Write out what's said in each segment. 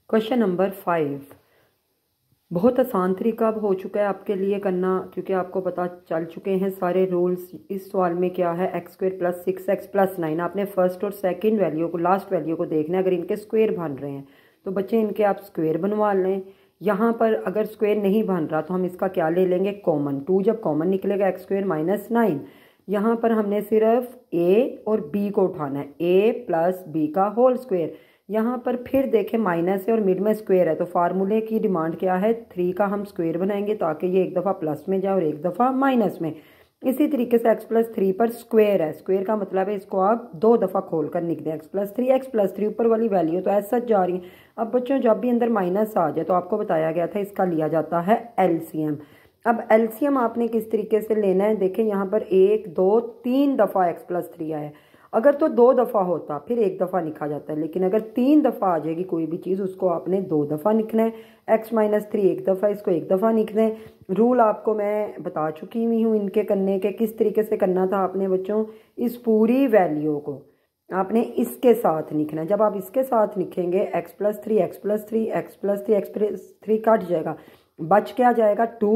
Question number 5 बहुत आसान तरीका अब हो चुका है आपके लिए करना, क्योंकि आपको पता चल चुके हैं सारे रूल्स। इस सवाल में क्या है, x square plus 6x plus 9। आपने फर्स्ट और सेकंड वैल्यू को, लास्ट वैल्यू को देखना है। अगर इनके स्क्वायर बन रहे हैं तो बच्चे इनके आप स्क्वायर बनवा लें। यहाँ पर अगर स्क्वायर नहीं बन रहा तो हम इसका क्या ले लेंगे, कॉमन। 2 जब कॉमन निकलेगा एक्स स्क्वायर माइनस 9। यहाँ पर हमने सिर्फ a और b को उठाना है, a प्लस b का होल स्क्वायर। यहाँ पर फिर देखें माइनस है और मिड में स्क्वायर है, तो फार्मूले की डिमांड क्या है, 3 का हम स्क्वायर बनाएंगे ताकि ये एक दफ़ा प्लस में जाए और एक दफ़ा माइनस में। इसी तरीके से x प्लस 3 पर स्क्वायर है, स्क्वायर का मतलब है इसको आप 2 दफ़ा खोल कर लिख दें। x प्लस 3 ऊपर वाली वैल्यू तो ऐसा जा रही है। अब बच्चों जब भी अंदर माइनस आ जाए तो आपको बताया गया था इसका लिया जाता है एलसीएम। अब एलसीएम आपने किस तरीके से लेना है, देखें यहाँ पर 1 2 3 दफ़ा x प्लस 3 आया। अगर तो 2 दफ़ा होता फिर 1 दफ़ा लिखा जाता है, लेकिन अगर 3 दफ़ा आ जाएगी कोई भी चीज़ उसको आपने 2 दफ़ा लिखना है। x माइनस 3 1 दफ़ा, इसको 1 दफ़ा लिखना है। रूल आपको मैं बता चुकी हुई हूँ इनके करने के, किस तरीके से करना था आपने बच्चों। इस पूरी वैल्यू को आपने इसके साथ लिखना है। जब आप इसके साथ लिखेंगे x plus 3 x plus 3 x plus 3 x plus 3 cut जाएगा, बच क्या जाएगा 2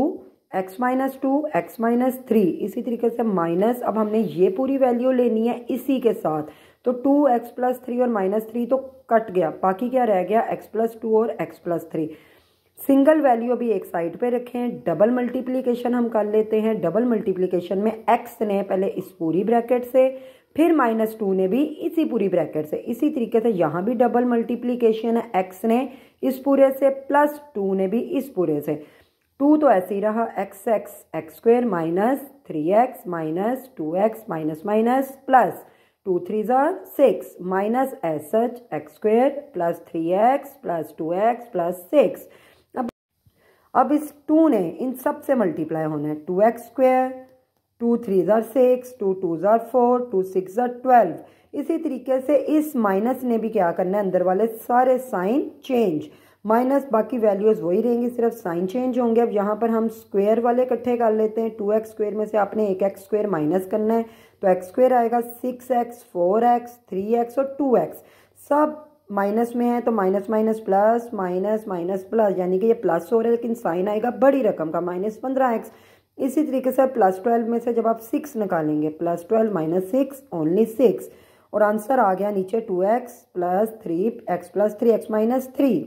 x माइनस 2 x माइनस 3। इसी तरीके से माइनस, अब हमने ये पूरी वैल्यू लेनी है इसी के साथ, तो 2x प्लस 3 और माइनस 3 तो कट गया, बाकी क्या रह गया x प्लस 2 और x प्लस 3। सिंगल वैल्यू अभी एक साइड पे रखें, डबल मल्टीप्लिकेशन हम कर लेते हैं। डबल मल्टीप्लिकेशन में x ने पहले इस पूरी ब्रैकेट से, फिर माइनस 2 ने भी इसी पूरी ब्रैकेट से। इसी तरीके से यहाँ भी डबल मल्टीप्लिकेशन है, x ने इस पूरे से प्लस 2 ने भी इस पूरे से। 2 तो ऐसे ही रहा, x square minus 3x minus 2x minus minus plus 2 3 6 minus as such x square plus 3x plus 2x plus 6। अब इस 2 ने इन सब से मल्टीप्लाई होना है, 2x स्क्वायर 2 3 6 2 2 4 2 6 12। इसी तरीके से इस माइनस ने भी क्या करना है, अंदर वाले सारे साइन चेंज, माइनस बाकी वैल्यूज वही रहेंगी, सिर्फ साइन चेंज होंगे। अब यहाँ पर हम स्क्वायर वाले इकट्ठे कर लेते हैं। 2x स्क्वायर में से आपने एक x स्क्वायर माइनस करना है, तो x स्क्वायर आएगा 6x 4x 3x और 2x। सब माइनस में है तो minus minus plus minus minus plus, यानी कि ये प्लस हो रहा है लेकिन साइन आएगा बड़ी रकम का माइनस 15x। इसी तरीके से प्लस 12 में से जब आप 6 निकालेंगे, प्लस 12 माइनस 6 ओनली 6, और आंसर आ गया नीचे 2x plus 3x plus 3x minus 3।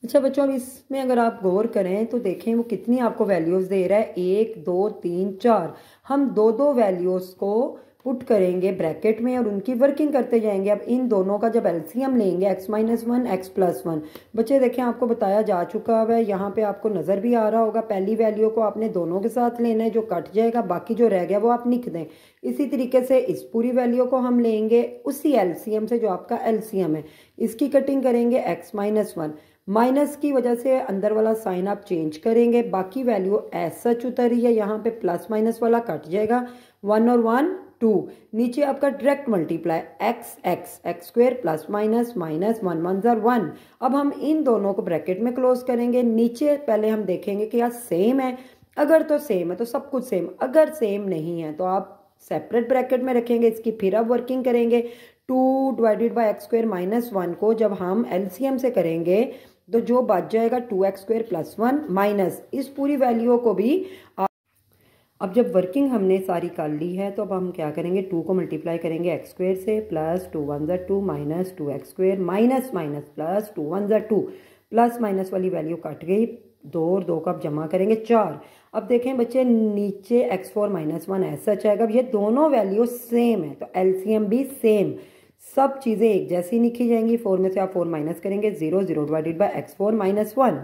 अच्छा बच्चों, अब इसमें अगर आप गौर करें तो देखें वो कितनी आपको वैल्यूज़ दे रहा है, 1 2 3 4। हम दो दो वैल्यूज़ को पुट करेंगे ब्रैकेट में और उनकी वर्किंग करते जाएंगे। अब इन दोनों का जब एलसीएम लेंगे, x माइनस 1 x प्लस 1, बच्चे देखें आपको बताया जा चुका है, यहाँ पे आपको नज़र भी आ रहा होगा। पहली वैल्यू को आपने दोनों के साथ लेना है, जो कट जाएगा बाकी जो रह गया वो आप लिख दें। इसी तरीके से इस पूरी वैल्यू को हम लेंगे उसी एलसीएम से जो आपका एलसीएम है, इसकी कटिंग करेंगे x माइनस 1। माइनस की वजह से अंदर वाला साइन आप चेंज करेंगे, बाकी वैल्यू ऐसा उतरी है, यहाँ पे प्लस माइनस वाला कट जाएगा, 1 और 1 2। नीचे आपका direct multiply x square plus minus minus 1 1 1। अब हम इन दोनों को ब्रैकेट में क्लोज करेंगे। नीचे पहले हम देखेंगे कि यार सेम है, अगर तो सेम है तो सब कुछ सेम, अगर सेम नहीं है तो आप सेपरेट ब्रैकेट में रखेंगे इसकी। फिर आप वर्किंग करेंगे 2 divided by x square minus 1 को जब हम एलसीएम से करेंगे तो जो बच जाएगा 2x स्क्वायर प्लस 1 माइनस इस पूरी वैल्यू को भी। अब जब वर्किंग हमने सारी कर ली है तो अब हम क्या करेंगे, 2 को मल्टीप्लाई करेंगे x स्क्वायर से, plus 2 1 2 minus 2x square minus minus plus 2 1 2। Plus minus वाली वैल्यू कट गई, 2 और 2 का अब जमा करेंगे 4। अब देखें बच्चे नीचे x4 माइनस 1 ऐसा चाहेगा। अब ये दोनों वैल्यू सेम है तो एलसीएम भी सेम, सब चीज़ें एक जैसी लिखी जाएंगी। 4 में से आप 4 माइनस करेंगे, 0 0 divided by x4 minus 1।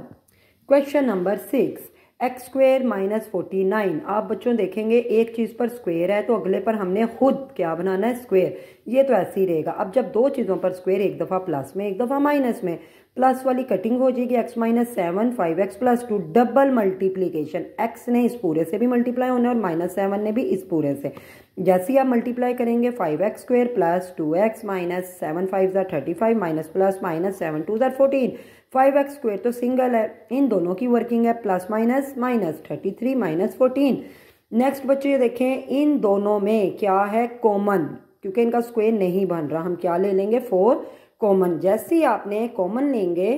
Question number 6, x square minus 49। आप बच्चों देखेंगे एक चीज़ पर स्क्वायर है तो अगले पर हमने खुद क्या बनाना है, स्क्वायर। ये तो ऐसे ही रहेगा। अब जब दो चीज़ों पर स्क्वायर, एक दफ़ा प्लस में एक दफ़ा माइनस में, प्लस वाली कटिंग हो जाएगी, x minus 7 5x plus 2। Double multiplication, x ने इस पूरे से भी मल्टीप्लाई होना है और माइनस 7 ने भी इस पूरे से। जैसे ही आप मल्टीप्लाई करेंगे 5x square plus 2x minus 7 5 35 minus plus minus 7 2 14। 5x square तो सिंगल है, इन दोनों की वर्किंग है plus minus minus 33 minus 14। Next बच्चे ये देखें इन दोनों में क्या है, कॉमन, क्योंकि इनका स्क्वायर नहीं बन रहा, हम क्या ले लेंगे 4 कॉमन। जैसे ही आपने कॉमन लेंगे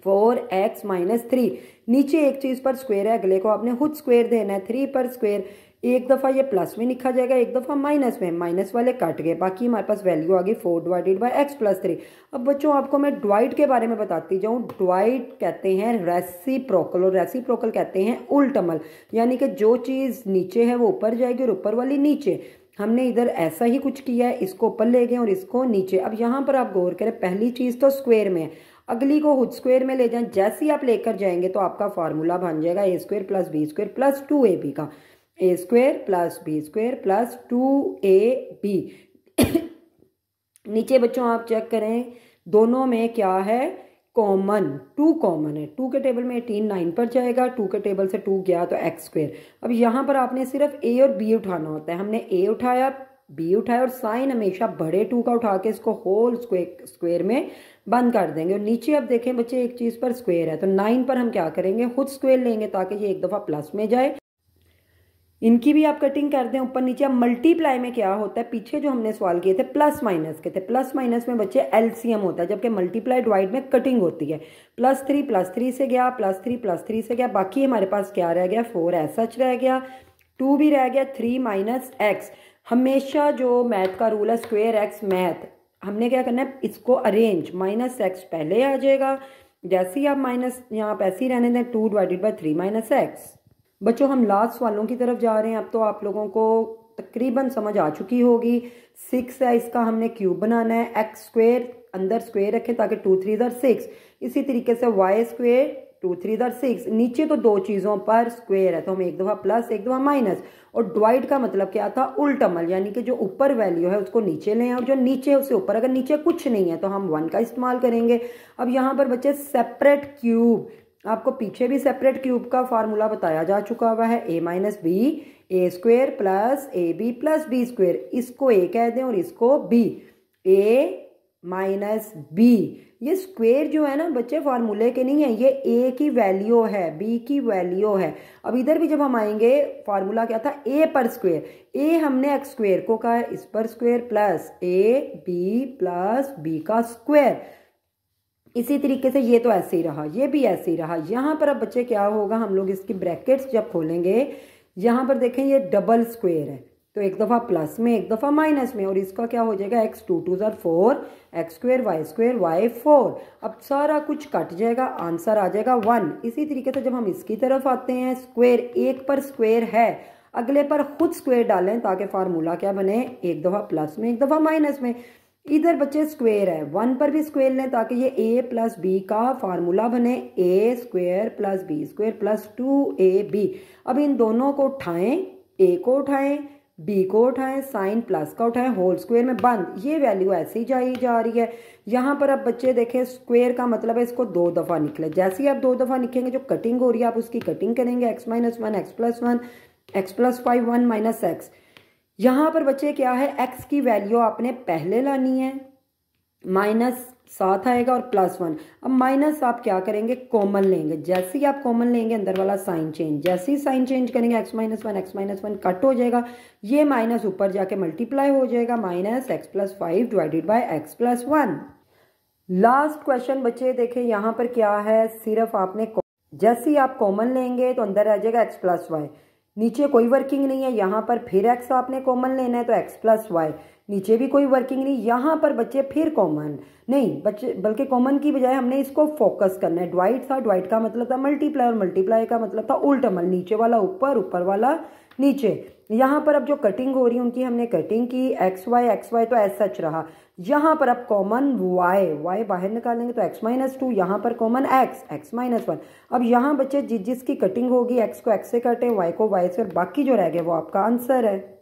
4x-3। नीचे एक चीज़ पर स्क्वायर है, अगले को आपने खुद स्क्वायर देना है। 3 पर स्क्वायर, एक दफ़ा ये प्लस में लिखा जाएगा, एक दफ़ा माइनस में, माइनस वाले कट गए, बाकी हमारे पास वैल्यू आ गई 4/x+3। अब बच्चों आपको मैं डिवाइड के बारे में बताती जाऊँ। डिवाइड कहते हैं रेसिप्रोकल, और रेसिप्रोकल कहते हैं उल्टमल, यानी कि जो चीज़ नीचे है वो ऊपर जाएगी और ऊपर वाली नीचे। हमने इधर ऐसा ही कुछ किया है, इसको ऊपर ले गए और इसको नीचे। अब यहाँ पर आप गौर करें, पहली चीज़ तो स्क्वायर में है, अगली को खुद स्क्वायर में ले जाएं। जैसे ही आप लेकर जाएंगे तो आपका फार्मूला बन जाएगा a² + b² + 2ab का। a²+b²+2ab। नीचे बच्चों आप चेक करें, दोनों में क्या है, कॉमन। 2 कॉमन है। 2 के टेबल में 18 9 पर जाएगा, 2 के टेबल से 2 गया तो x²। अब यहाँ पर आपने सिर्फ a और b उठाना होता है। हमने a उठाया, b उठाया, और साइन हमेशा बड़े 2 का उठा के इसको होल स्क्वायर में बंद कर देंगे। और नीचे अब देखें बच्चे, एक चीज़ पर स्क्वायर है तो 9 पर हम क्या करेंगे, खुद स्क्वायर लेंगे ताकि ये एक दफ़ा प्लस में जाए। इनकी भी आप कटिंग कर दें ऊपर नीचे। अब मल्टीप्लाई में क्या होता है, पीछे जो हमने सवाल किए थे प्लस माइनस के थे, प्लस माइनस में बच्चे एलसीएम होता है, जबकि मल्टीप्लाई डिवाइड में कटिंग होती है। +3 से गया, +3 से गया, बाकी हमारे पास क्या रह गया, 4 ऐसा रह गया, 2 भी रह गया, 3 - x। हमेशा जो मैथ का रूल है स्क्वायर x मैथ, हमने क्या करना है, इसको अरेंज, -x पहले आ जाएगा, जैसे ही आप माइनस यहाँ आप ऐसे ही रहने दें, 2/3 - x। बच्चों हम लास्ट सवालों की तरफ जा रहे हैं। अब तो आप लोगों को तकरीबन समझ आ चुकी होगी। 6 है, इसका हमने क्यूब बनाना है। x² अंदर स्क्वायर रखें ताकि 2 3 6। इसी तरीके से y² 2 3 6। नीचे तो 2 चीज़ों पर स्क्वायर है तो हम एक दफ़ा प्लस एक दफ़ा माइनस। और डिवाइड का मतलब क्या था, उल्टमल, यानी कि जो ऊपर वैल्यू है उसको नीचे लें और जो नीचे है उससे ऊपर। अगर नीचे कुछ नहीं है तो हम 1 का इस्तेमाल करेंगे। अब यहाँ पर बच्चे सेपरेट क्यूब, आपको पीछे भी सेपरेट क्यूब का फार्मूला बताया जा चुका हुआ है, a - b a² + ab + b²। इसको a कह दें और इसको b, a - b। ये स्क्वायर जो है ना बच्चे फार्मूले के नहीं है, ये a की वैल्यू है, b की वैल्यू है। अब इधर भी जब हम आएंगे, फार्मूला क्या था, a पर स्क्वायर, a हमने x² को कहा है, इस पर स्क्वायर प्लस ab + b का स्क्वायर। इसी तरीके से ये तो ऐसे ही रहा, ये भी ऐसे ही रहा। यहाँ पर अब बच्चे क्या होगा, हम लोग इसकी ब्रैकेट्स जब खोलेंगे, यहाँ पर देखें ये डबल स्क्वायर है तो एक दफ़ा प्लस में एक दफ़ा माइनस में, और इसका क्या हो जाएगा, x 2 2 4, x² y² y4। अब सारा कुछ कट जाएगा, आंसर आ जाएगा 1। इसी तरीके से जब हम इसकी तरफ आते हैं, स्क्वायर एक पर स्क्वायर है, अगले पर खुद स्क्वायर डालें ताकि फार्मूला क्या बने, एक दफ़ा प्लस में एक दफ़ा माइनस में। इधर बच्चे स्क्वायर है, 1 पर भी स्क्वायर लें ताकि ये a + b का फार्मूला बने, a² + b² + 2ab। अब इन दोनों को उठाएं, a को उठाएं, b को उठाएं, साइन प्लस का उठाएं, होल स्क्वायर में बंद। ये वैल्यू ऐसे ही जाई जा रही है। यहाँ पर अब बच्चे देखें, स्क्वायर का मतलब है इसको 2 दफ़ा निकले। जैसे ही आप 2 दफ़ा निकलेंगे, जो कटिंग हो रही है आप उसकी कटिंग करेंगे, x - 1 x + 1 x + 5 1 - x। यहाँ पर बच्चे क्या है, x की वैल्यू आपने पहले लानी है, -7 आएगा और +1। अब माइनस आप क्या करेंगे, कॉमन लेंगे। जैसे ही आप कॉमन लेंगे, अंदर वाला साइन चेंज, जैसे ही साइन चेंज करेंगे, x - 1 x - 1 कट हो जाएगा, ये माइनस ऊपर जाके मल्टीप्लाई हो जाएगा, -x + 5 / x + 1। लास्ट क्वेश्चन बच्चे देखें, यहाँ पर क्या है, सिर्फ आपने जैसे ही आप कॉमन लेंगे तो अंदर आ जाएगा x + y, नीचे कोई वर्किंग नहीं है। यहाँ पर फिर x आपने कॉमन लेना है तो x + y, नीचे भी कोई वर्किंग नहीं। यहाँ पर बच्चे फिर कॉमन नहीं बच्चे, बल्कि कॉमन की बजाय हमने इसको फोकस करना है। डिवाइड था, डिवाइड का मतलब था मल्टीप्लाई, और मल्टीप्लाई का मतलब था उल्टमल, नीचे वाला ऊपर, ऊपर वाला नीचे। यहाँ पर अब जो कटिंग हो रही है उनकी हमने कटिंग की, x y तो ऐसा सच रहा। यहाँ पर अब कॉमन y बाहर निकालेंगे तो x - 2, यहाँ पर कॉमन x - 1। अब यहाँ बच्चे जिसकी कटिंग होगी, x को x से कटे, y को y से, और बाकी जो रह गया वो आपका आंसर है।